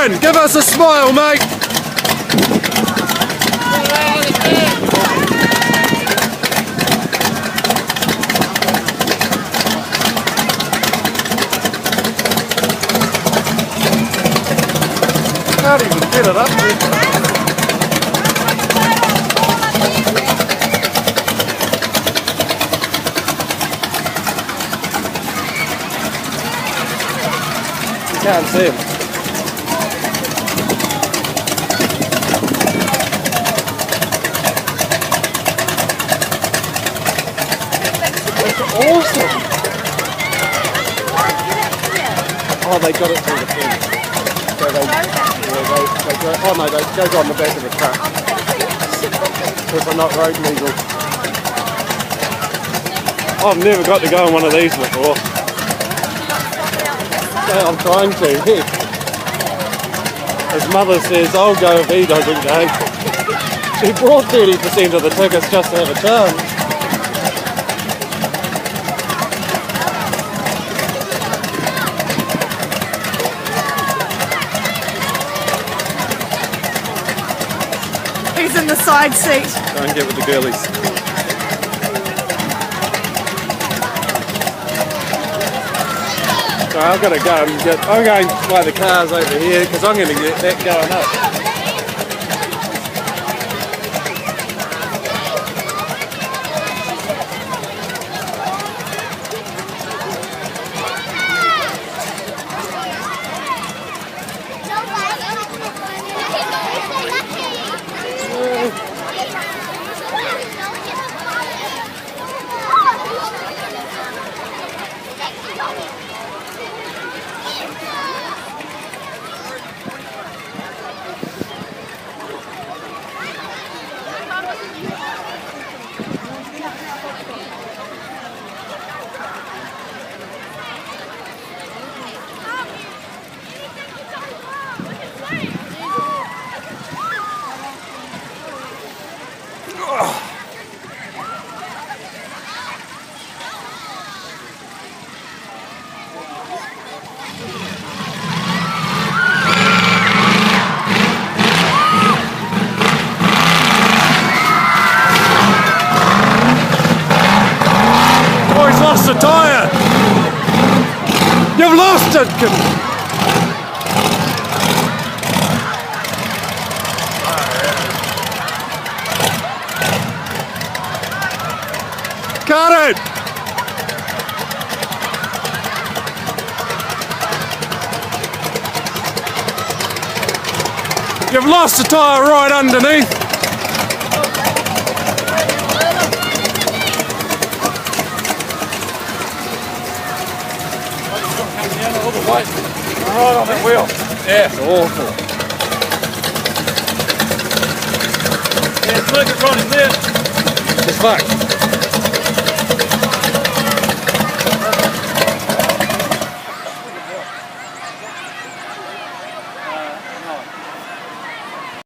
Karen, give us a smile, mate. Can't even get it up there. Can't see him. That's awesome. Oh, they got it through the fence. So they go, oh no, they go on the back of the truck. Because they're not road legal. I've never got to go on one of these before. I'm trying to. His mother says, I'll go if he doesn't go. She brought 30% of the tickets just to have a chance. He's in the side seat. Go and get with the girlies. So I've got to go and get, I'm going by the cars over here because I'm going to get that going up. Lost a tyre! You've lost it! Got it! You've lost a tyre right underneath! Right on the wheel. Yeah. It's awful. Yeah, look, it's running there. It's fucked.